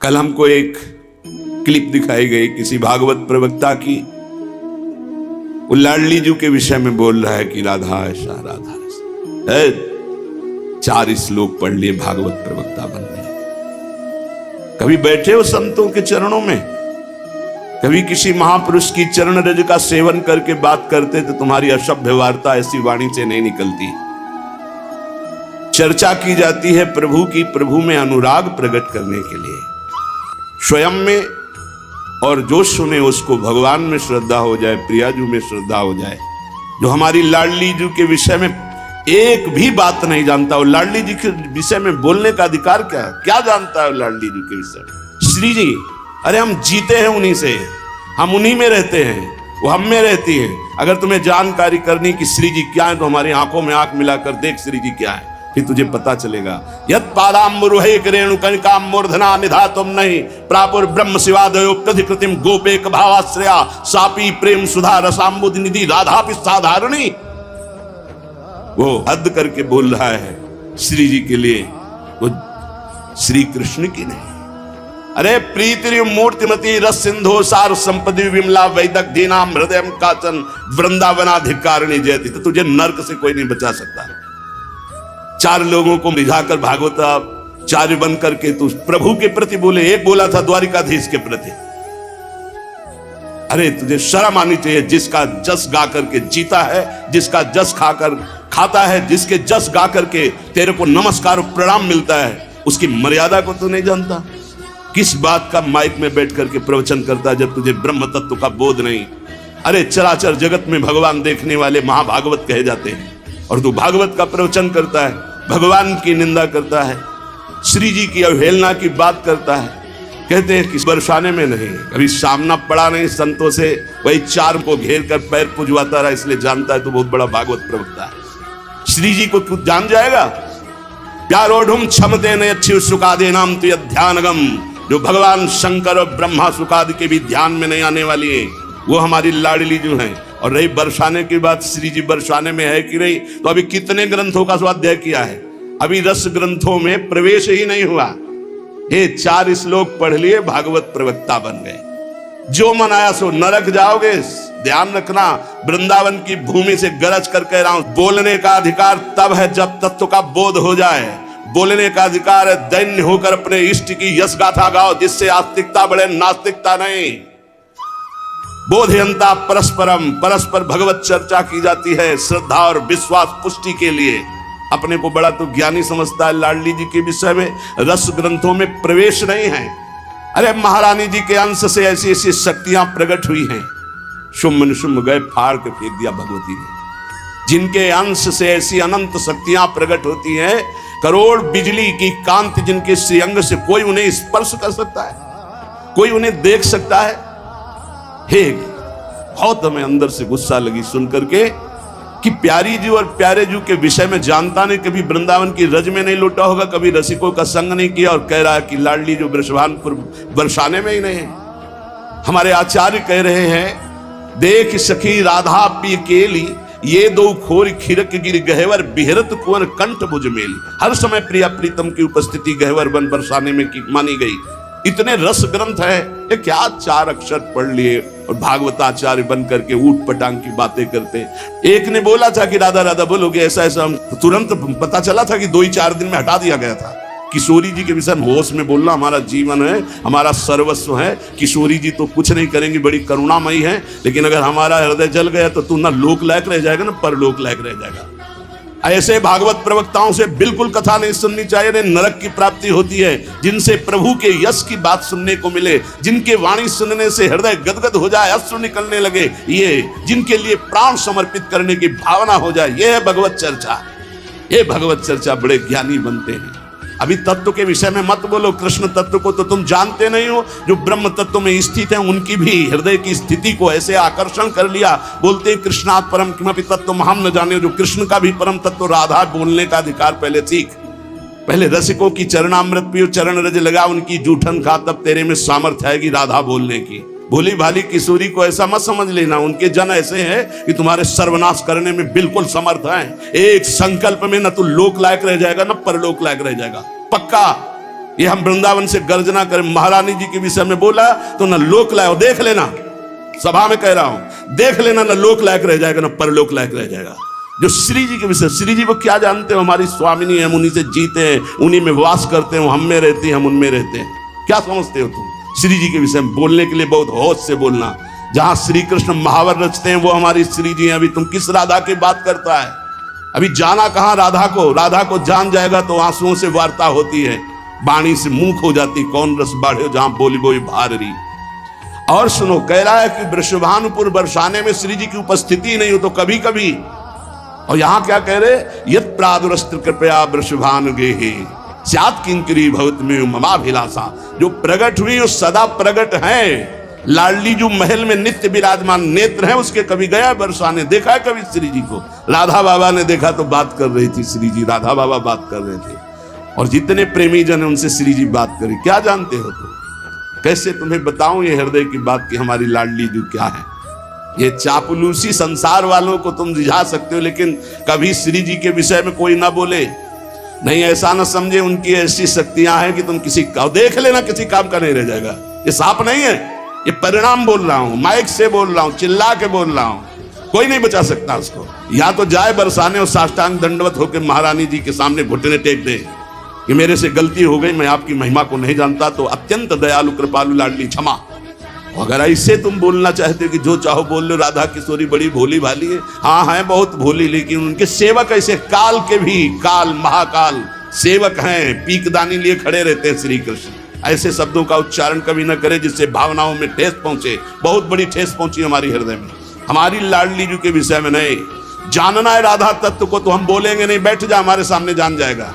कल हमको एक क्लिप दिखाई गई किसी भागवत प्रवक्ता की, वो लाडली जी के विषय में बोल रहा है कि राधा ऐसा राधा ऐसा। 4 श्लोक पढ़ लिए, भागवत प्रवक्ता बन गए। कभी बैठे हो संतों के चरणों में, कभी किसी महापुरुष की चरण रज का सेवन करके बात करते तो तुम्हारी असभ्य वार्ता ऐसी वाणी से नहीं निकलती। चर्चा की जाती है प्रभु की, प्रभु में अनुराग प्रकट करने के लिए, स्वयं में, और जो सुने उसको भगवान में श्रद्धा हो जाए, प्रियाजू में श्रद्धा हो जाए। जो हमारी लाडली जी के विषय में एक भी बात नहीं जानता, और लाडली जी के विषय में बोलने का अधिकार क्या जानता है लाडली जी के विषय में? श्री जी, अरे हम जीते हैं उन्हीं से, हम उन्हीं में रहते हैं, वो हम में रहती है। अगर तुम्हें जानकारी करनी कि श्री जी क्या है तो हमारी आंखों में आंख मिलाकर देख श्री जी क्या है, फिर तुझे पता चलेगा। यत् पादाम्बुरुहे रेणुकनिकां मूर्धना निधातुम नहीं प्रापुर ब्रह्म शिवादयो प्रतिकृतिम गोपेक भावाश्रया सापी प्रेम सुधा रसाम्बुद निधि राधापि साधारणी। वो हद करके बोल रहा है श्री जी के लिए, वो श्री कृष्ण की नहीं। अरे प्रीति मूर्तिमती रस सिंधु सार संपदि विमला वैदक दीनाम हृदय काचन वृंदावनाधिकारिणी जयति। तो तुझे नरक से कोई नहीं बचा सकता। 4 लोगों को रिझाकर भागवताचार्य बन करके तू प्रभु के प्रति बोले, एक बोला था द्वारिकाधीश के प्रति। अरे तुझे शर्म आनी चाहिए। जिसका जस गा करके जीता है, जिसका जस खाकर खाता है, जिसके जस गा करके तेरे को नमस्कार प्रणाम मिलता है, उसकी मर्यादा को तू नहीं जानता। किस बात का माइक में बैठ करके प्रवचन करता है जब तुझे ब्रह्म तत्व का बोध नहीं। अरे चराचर जगत में भगवान देखने वाले महाभागवत कहे जाते हैं, और तू भागवत का प्रवचन करता है, भगवान की निंदा करता है, श्री जी की अवहेलना की बात करता है। कहते हैं कि बरसाने में नहीं, कभी सामना पड़ा नहीं संतों से, वही 4 को घेर कर पैर पुजवाता रहा, इसलिए जानता है तो बहुत बड़ा भागवत प्रवक्ता है। श्री जी को कुछ जान जाएगा। प्यारोढ़ क्षमते न अच्छी सुखादे नाम तो ध्यानगम। जो भगवान शंकर और ब्रह्मा सुखादि के भी ध्यान में नहीं आने वाली है, वो हमारी लाडली जो है। और रही बरसाने की बात, श्री जी बरसाने में है कि नहीं, तो अभी कितने ग्रंथों का स्वाध्याय किया है, अभी रस ग्रंथों में प्रवेश ही नहीं हुआ। ये 4 श्लोक पढ़ लिए, भागवत प्रवक्ता बन गए। जो मन आया सो नरक जाओगे। ध्यान रखना, वृंदावन की भूमि से गरज कर कह रहा हूं, बोलने का अधिकार तब है जब तत्व का बोध हो जाए। बोलने का अधिकार है दैन्य होकर अपने इष्ट की यश गाथा गाओ, जिससे आस्तिकता बढ़े, नास्तिकता नहीं। बोधयंता परस्परम, परस्पर भगवत चर्चा की जाती है श्रद्धा और विश्वास पुष्टि के लिए। अपने को बड़ा तो ज्ञानी समझता है लाडली जी के विषय में, रस ग्रंथों में प्रवेश नहीं है। अरे महारानी जी के अंश से ऐसी ऐसी शक्तियां प्रकट हुई हैं, शुम्भ शुम्भ गए फाड़ के फेंक दिया भगवती ने। जिनके अंश से ऐसी अनंत शक्तियां प्रकट होती हैं, करोड़ बिजली की कांति जिनके श्रीअंग से कोई उन्हें स्पर्श कर सकता है, कोई उन्हें देख सकता है। हे, बहुत हमें अंदर से गुस्सा लगी सुन करके कि प्यारी जी और प्यारे जी के विषय में जानता नहीं, कभी वृंदावन की रज में नहीं लौटा होगा, कभी रसिकों का संग नहीं किया, और कह रहा है कि लाडली जो वृषभानपुर बरसाने में ही नहीं है। हमारे आचार्य कह रहे हैं, देख सखी राधा पी केली, ये 2 खोर खिरक गिर गहवर बिहरत कुंवर कंठ भुज मेली। हर समय प्रिया प्रीतम की उपस्थिति गहवर बन बरसाने में की मानी गई। इतने रस ग्रंथ है, ये क्या 4 अक्षर पढ़ लिए और भागवताचार्य बन करके ऊट पटांग की बातें करते। एक ने बोला था कि राधा राधा बोलोगे ऐसा ऐसा, तुरंत पता चला था कि 2 ही 4 दिन में हटा दिया गया था। किशोरी जी के विषय में होश में बोलना हमारा जीवन है, हमारा सर्वस्व है। किशोरी जी तो कुछ नहीं करेंगी, बड़ी करुणामयी है, लेकिन अगर हमारा हृदय जल गया तो तू ना लोक लायक रह जाएगा ना परलोक लायक रह जाएगा। ऐसे भागवत प्रवक्ताओं से बिल्कुल कथा नहीं सुननी चाहिए। नरक की प्राप्ति होती है जिनसे प्रभु के यश की बात सुनने को मिले, जिनके वाणी सुनने से हृदय गदगद हो जाए, अश्रु निकलने लगे, ये जिनके लिए प्राण समर्पित करने की भावना हो जाए, ये है भगवत चर्चा। ये भगवत चर्चा बड़े ज्ञानी बनते हैं। अभी तत्व के विषय में मत बोलो, कृष्ण तत्व को तो तुम जानते नहीं हो। जो ब्रह्म तत्व में स्थित है उनकी भी हृदय की स्थिति को ऐसे आकर्षण कर लिया। बोलते हैं कृष्णात् परम किमपि तत्व हम न जाने। जो कृष्ण का भी परम तत्व राधा, बोलने का अधिकार पहले सीख। पहले रसिकों की चरणामृत पियो, चरण रज लगा, उनकी जूठन खा, तब तेरे में सामर्थ्य आएगी राधा बोलने की। भोली भाली किशोरी को ऐसा मत समझ लेना, उनके जन ऐसे हैं कि तुम्हारे सर्वनाश करने में बिल्कुल समर्थ हैं। एक संकल्प में न तू लोक लायक रह जाएगा न परलोक लायक रह जाएगा, पक्का। ये हम वृंदावन से गर्जना करें, महारानी जी के विषय में बोला तो न लोक लायक, देख लेना, सभा में कह रहा हूं, देख लेना, न लोक लायक रह जाएगा न परलोक लायक रह जाएगा। जो श्री जी के विषय, श्री जी को क्या जानते हो? हमारी स्वामिनी है, हम उन्हीं से जीते हैं, उन्हीं में वास करते हैं, हम में रहती हैं, हम उनमें रहते हैं। क्या समझते हो तुम? श्री जी के विषय में बोलने के लिए बहुत होश से बोलना। जहां श्री कृष्ण महावर रचते हैं वो हमारी श्री जी हैं। अभी तुम किस राधा की बात करता है? अभी जाना कहां राधा को? राधा को जान जाएगा तो आंसुओं से वार्ता होती है, वाणी से मुंह खो जाती, कौन रस बाढ़े जहां बोली बोई भारी। और सुनो, कह रहा है कि वृषभानुपुर बरसाने में श्री जी की उपस्थिति नहीं हो तो कभी कभी, और यहां क्या कह रहे? यत् प्रादुरस्त्र कृपया वृषभानुगे स्यात् किंकरी भवत में ममाभिलाषा। जो प्रकट हुई वो सदा प्रकट है। लाडली जो महल में नित्य विराजमान नेत्र है उसके कभी गया बरसाने, देखा है कभी श्री जी को? राधा बाबा ने देखा तो बात कर रही थी श्री जी, राधा बाबा बात कर रहे थे, और जितने प्रेमी जन है उनसे श्री जी बात करी। क्या जानते हो तुम? कैसे तुम्हें बताऊं ये हृदय की बात कि हमारी लाडली जो क्या है? ये चापलूसी संसार वालों को तुम रिझा सकते हो, लेकिन कभी श्री जी के विषय में कोई ना बोले, नहीं ऐसा ना समझे उनकी ऐसी शक्तियां हैं कि तुम किसी का देख लेना, किसी काम का नहीं रह जाएगा। ये साप नहीं है, ये परिणाम बोल रहा हूं, माइक से बोल रहा हूं, चिल्ला के बोल रहा हूं, कोई नहीं बचा सकता उसको। या तो जाए बरसाने और साष्टांग दंडवत होकर महारानी जी के सामने घुटने टेक दे कि मेरे से गलती हो गई, मैं आपकी महिमा को नहीं जानता, तो अत्यंत दयालु कृपालु लाडली क्षमा। अगर ऐसे तुम बोलना चाहते हो कि जो चाहो बोल लो, राधा किशोरी बड़ी भोली भाली है, हाँ है बहुत भोली, लेकिन उनके सेवक ऐसे काल के भी, काल महाकाल सेवक हैं, पीकदानी लिए खड़े रहते हैं श्री कृष्ण। ऐसे शब्दों का उच्चारण कभी न करे जिससे भावनाओं में ठेस पहुंचे। बहुत बड़ी ठेस पहुंची हमारी हृदय में। हमारी लाडली जी के विषय में नहीं जानना है राधा तत्व को तो हम बोलेंगे नहीं, बैठ जा हमारे सामने जान जाएगा।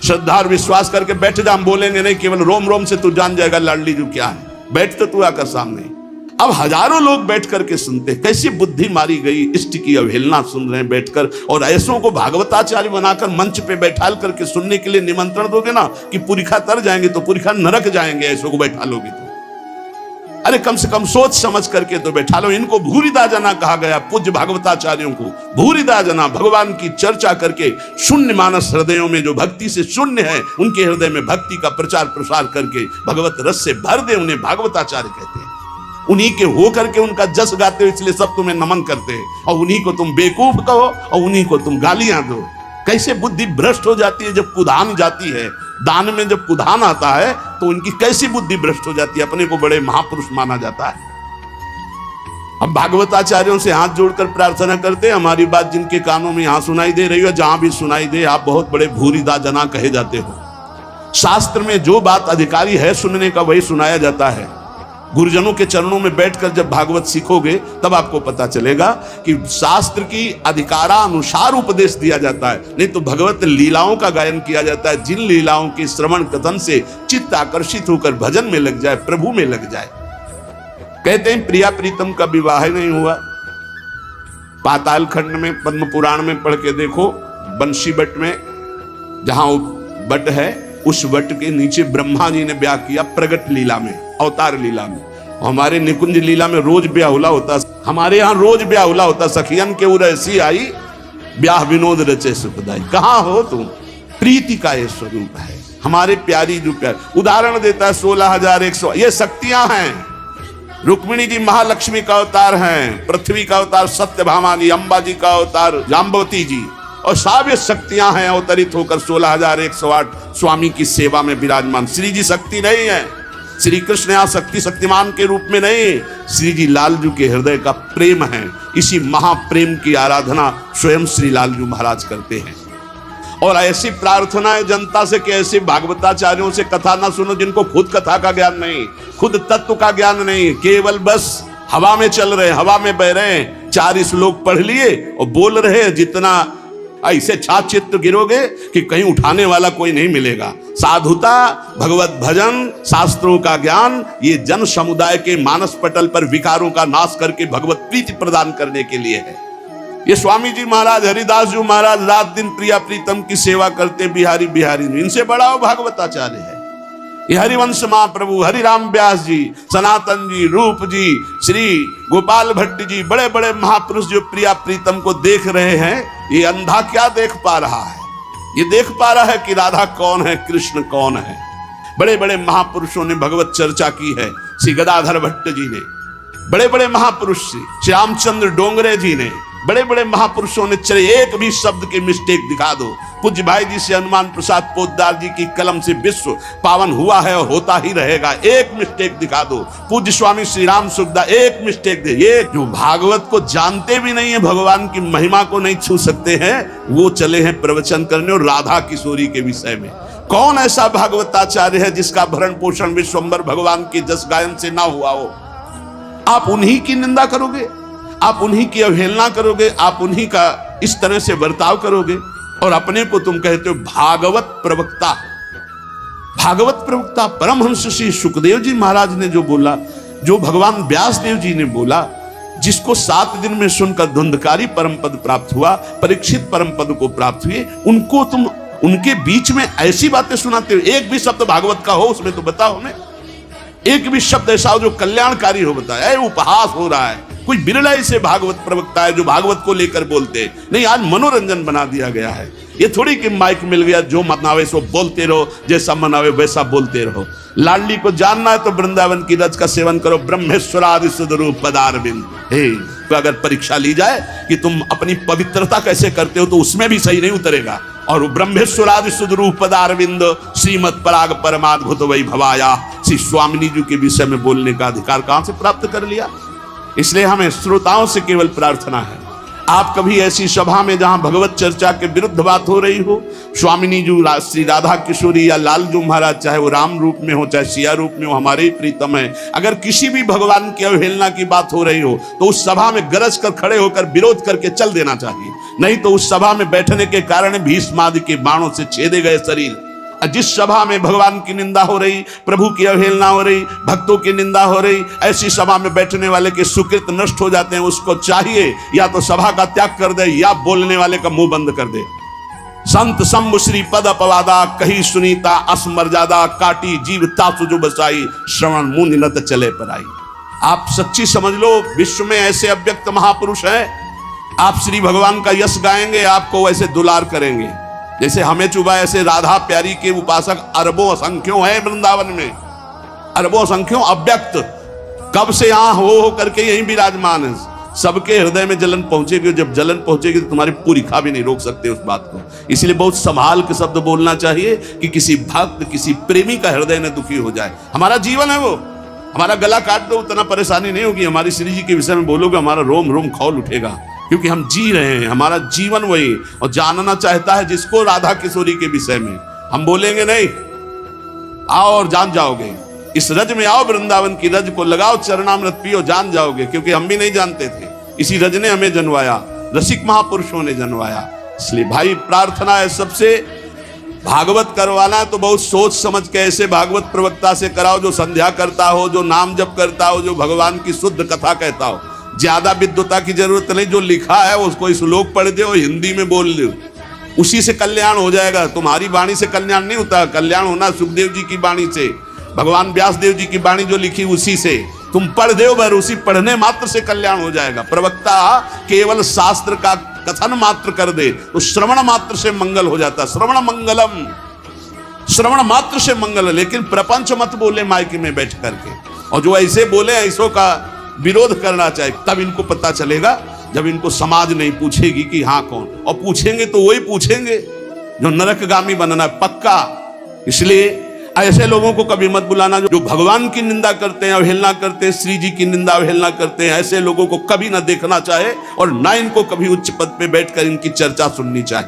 श्रद्धा और विश्वास करके बैठ जा, हम बोलेंगे नहीं, केवल रोम रोम से तू जान जाएगा लाडली जी क्या है। बैठ तो तू आकर सामने। अब हजारों लोग बैठ करके सुनते, कैसी बुद्धि मारी गई, इष्ट की अवहेलना सुन रहे हैं बैठकर, और ऐसों को भागवताचार्य बनाकर मंच पे बैठाल करके सुनने के लिए निमंत्रण दोगे ना कि पुरिखा तर जाएंगे तो पुरिखा नरक जाएंगे, ऐसों को बैठा लोगे तो। अरे कम से कम सोच समझ करके तो बैठा लो। इनको भूरिदा जना कहा गया, पूज्य भागवताचार्यों को भूरिदा जना। भगवान की चर्चा करके शून्य मानस हृदयों में जो भक्ति से शून्य है उनके हृदय में भक्ति का प्रचार प्रसार करके भगवत रस से भर दे, उन्हें भागवताचार्य कहते हैं। उन्हीं के हो करके उनका जस गाते हो, इसलिए सब तुम्हें नमन करते हैं, और उन्हीं को तुम बेवकूफ कहो और उन्हीं को तुम गालियां दो। कैसे बुद्धि भ्रष्ट हो जाती है जब कुधान जाती है। दान में जब कुधान आता है तो उनकी कैसी बुद्धि भ्रष्ट हो जाती है, अपने को बड़े महापुरुष माना जाता है। अब भागवताचार्यों से हाथ जोड़कर प्रार्थना करते हैं, हमारी बात जिनके कानों में यहां सुनाई दे रही हो, जहां भी सुनाई दे, आप बहुत बड़े भूरिदा जना कहे जाते हो। शास्त्र में जो बात अधिकारी है सुनने का वही सुनाया जाता है। गुरुजनों के चरणों में बैठकर जब भागवत सीखोगे तब आपको पता चलेगा कि शास्त्र की अधिकारानुसार उपदेश दिया जाता है, नहीं तो भगवत लीलाओं का गायन किया जाता है। जिन लीलाओं के श्रवण कथन से चित्त आकर्षित होकर भजन में लग जाए, प्रभु में लग जाए। कहते हैं प्रिया प्रीतम का विवाह नहीं हुआ। पाताल खंड में पद्म पुराण में पढ़ के देखो, बंशी बट में जहां बट है उस वट के नीचे ब्रह्मा जी ने ब्याह किया प्रगट लीला में, अवतार लीला में। हमारे निकुंज लीला में रोज ब्याहुला होता, हमारे यहाँ रोज ब्याहुला होता। सखियन के उर ऐसी आई ब्याह विनोद रचे सुखदाई। कहाँ हो तुम? प्रीति का ये स्वरूप है हमारे प्यारी जो प्यार। उदाहरण देता है 16,100 ये शक्तियां हैं। रुक्मिणी जी महालक्ष्मी का अवतार हैं, पृथ्वी का अवतार सत्यभामा जी, अम्बा जी का अवतार जाम्बवती जी, और सब ये शक्तियां हैं अवतरित होकर 16,108 स्वामी की सेवा में विराजमान। श्री जी शक्ति नहीं है, श्री कृष्ण यहाँ शक्ति शक्तिमान के रूप में नहीं, श्री जी लालजू के हृदय का प्रेम है। इसी महाप्रेम की आराधना स्वयं श्री लालजू महाराज करते हैं। और ऐसी प्रार्थना है जनता से कि ऐसे भागवताचार्यों से कथा ना सुनो जिनको खुद कथा का ज्ञान नहीं, खुद तत्व का ज्ञान नहीं, केवल बस हवा में चल रहे, हवा में बह रहे हैं। 4 श्लोक पढ़ लिए और बोल रहे हैं, जितना ऐसे छात्र चित्त गिरोगे कि कहीं उठाने वाला कोई नहीं मिलेगा। साधुता, भगवत भजन, शास्त्रों का ज्ञान, ये जन समुदाय के मानस पटल पर विकारों का नाश करके भगवत प्रीति प्रदान करने के लिए है। ये स्वामी जी महाराज, हरिदास जी महाराज रात दिन प्रिया प्रीतम की सेवा करते बिहारी बिहारी, इनसे बड़ा वो भागवताचार्य है। ये हरिवंश महाप्रभु, हरिराम व्यास जी, सनातन जी, रूप जी, श्री गोपाल भट्ट जी, बड़े बड़े महापुरुष जो प्रिया प्रीतम को देख रहे हैं, ये अंधा क्या देख पा रहा है? ये देख पा रहा है कि राधा कौन है, कृष्ण कौन है। बड़े बड़े महापुरुषों ने भगवत चर्चा की है। श्री गदाधर भट्ट जी ने, बड़े बड़े महापुरुष श्री रामचंद्र डोंगरे जी ने, बड़े बड़े महापुरुषों ने चले एक भी शब्द की मिस्टेक दिखा दो। पूज्य भाई जी से हनुमान प्रसाद पोद्दार जी की कलम से विश्व पावन हुआ है और होता ही रहेगा। एक मिस्टेक दिखा दो। पूज्य स्वामी श्री राम सुखदास एक मिस्टेक दे। ये जो भागवत को जानते भी नहीं है, भगवान की महिमा को नहीं छू सकते हैं, वो चले हैं प्रवचन करने और राधा किशोरी के विषय में। कौन ऐसा भागवताचार्य है जिसका भरण पोषण विश्वम्बर भगवान के जस गायन से ना हुआ हो? आप उन्हीं की निंदा करोगे, आप उन्हीं की अवहेलना करोगे, आप उन्हीं का इस तरह से बर्ताव करोगे और अपने को तुम कहते हो भागवत प्रवक्ता। भागवत प्रवक्ता परमहंस श्री सुखदेव जी महाराज ने जो बोला, जो भगवान व्यास देव जी ने बोला, जिसको 7 दिन में सुनकर धुंधकारी परम पद प्राप्त हुआ, परीक्षित परम पद को प्राप्त हुए, उनको तुम उनके बीच में ऐसी बातें सुनाते हो। एक भी शब्द भागवत का हो उसमें तो बताओ हमें। एक भी शब्द ऐसा हो जो कल्याणकारी हो, बताया। उपहास हो रहा है। कोई बिरला ऐसे भागवत प्रवक्ता है जो भागवत को लेकर बोलते नहीं। आज मनोरंजन बना दिया गया है। ये थोड़ी कि माइक मिल गया, जो मन आवे सो बोलते रहो, जैसा मन आवे वैसा बोलते रहो। लाडली को जानना है तो वृंदावन की रज का सेवन करो। ब्रह्मेश्वरादि सुदरूप पदारविंद। हे, तो अगर परीक्षा ली जाए कि तुम अपनी पवित्रता कैसे करते हो, तो उसमें भी सही नहीं उतरेगा। और ब्रह्मेश्वरादि सुदरूप पदारविंद श्रीमद पराग परमाद्भुत वैभवाया, श्री स्वामिनी जी के विषय में बोलने का अधिकार कहां से प्राप्त कर लिया? इसलिए हमें श्रोताओं से केवल प्रार्थना है, आप कभी ऐसी सभा में जहां भगवत चर्चा के विरुद्ध बात हो रही हो, स्वामिनी जी श्री राधा किशोरी या लालजू महाराज, चाहे वो राम रूप में हो चाहे सिया रूप में हो, हमारे ही प्रीतम है, अगर किसी भी भगवान की अवहेलना की बात हो रही हो तो उस सभा में गरज कर खड़े होकर विरोध करके चल देना चाहिए। नहीं तो उस सभा में बैठने के कारण भीष्म आदि के बाणों से छेदे गए शरीर। जिस सभा में भगवान की निंदा हो रही, प्रभु की अवहेलना हो रही, भक्तों की निंदा हो रही, ऐसी सभा में बैठने वाले के सुकृत नष्ट हो जाते हैं। उसको चाहिए या तो सभा का त्याग कर दे या बोलने वाले का मुंह बंद कर दे। संत शंभु श्री पद अपवादा, कही सुनीता असमर्यादा, काटी जीव तासु जो बसाई, श्रवण मुंह निलत चले पर आई। आप सच्ची समझ लो, विश्व में ऐसे अव्यक्त महापुरुष हैं। आप श्री भगवान का यश गाएंगे, आपको वैसे दुलार करेंगे जैसे हमें चुभा। ऐसे राधा प्यारी के उपासक अरबों असंख्यों हैं वृंदावन में, अरबों असंख्यों अव्यक्त, कब से यहां हो करके यहीं विराजमान है। सबके हृदय में जलन पहुंचेगी, जब जलन पहुंचेगी तो तुम्हारी पूरी खा भी नहीं रोक सकते उस बात को। इसलिए बहुत संभाल के शब्द बोलना चाहिए कि किसी भक्त, किसी प्रेमी का हृदय न दुखी हो जाए। हमारा जीवन है वो, हमारा गला काट दो उतना परेशानी नहीं होगी। हमारी श्री जी के विषय में बोलोगे, हमारा रोम रोम खौल उठेगा, क्योंकि हम जी रहे हैं, हमारा जीवन वही और जानना चाहता है जिसको राधा किशोरी के विषय में। हम बोलेंगे नहीं, आओ और जान जाओगे, इस रज में आओ, वृंदावन की रज को लगाओ, चरणामृत पियो, जान जाओगे। क्योंकि हम भी नहीं जानते थे, इसी रज ने हमें जनवाया, रसिक महापुरुषों ने जनवाया। इसलिए भाई प्रार्थना है सबसे, भागवत करवाना है तो बहुत सोच समझ के ऐसे भागवत प्रवक्ता से कराओ जो संध्या करता हो, जो नाम जप करता हो, जो भगवान की शुद्ध कथा कहता हो। ज्यादा विद्वता की जरूरत नहीं, जो लिखा है उसको श्लोक पढ़ दो, हिंदी में बोल दो, उसी से कल्याण हो जाएगा। तुम्हारी वाणी से कल्याण नहीं होता, कल्याण होना सुखदेव जी की वाणी से, भगवान व्यास देव जी की वाणी जो लिखी उसी से तुम पढ़ दो, बर उसी पढ़ने मात्र से कल्याण हो जाएगा। प्रवक्ता केवल शास्त्र का कथन मात्र कर दे तो श्रवण मात्र से मंगल हो जाता। श्रवण मंगलम, श्रवण मात्र से मंगल। लेकिन प्रपंच मत बोले माइक में बैठ करके, और जो ऐसे बोले ऐसों का विरोध करना चाहिए। तब इनको पता चलेगा जब इनको समाज नहीं पूछेगी कि हाँ कौन, और पूछेंगे तो वही पूछेंगे जो नरकगामी बनना पक्का। इसलिए ऐसे लोगों को कभी मत बुलाना जो भगवान की निंदा करते हैं, अवहेलना करते हैं, श्री जी की निंदा अवहेलना करते हैं। ऐसे लोगों को कभी ना देखना चाहे और ना इनको कभी उच्च पद पे बैठकर इनकी चर्चा सुननी चाहिए।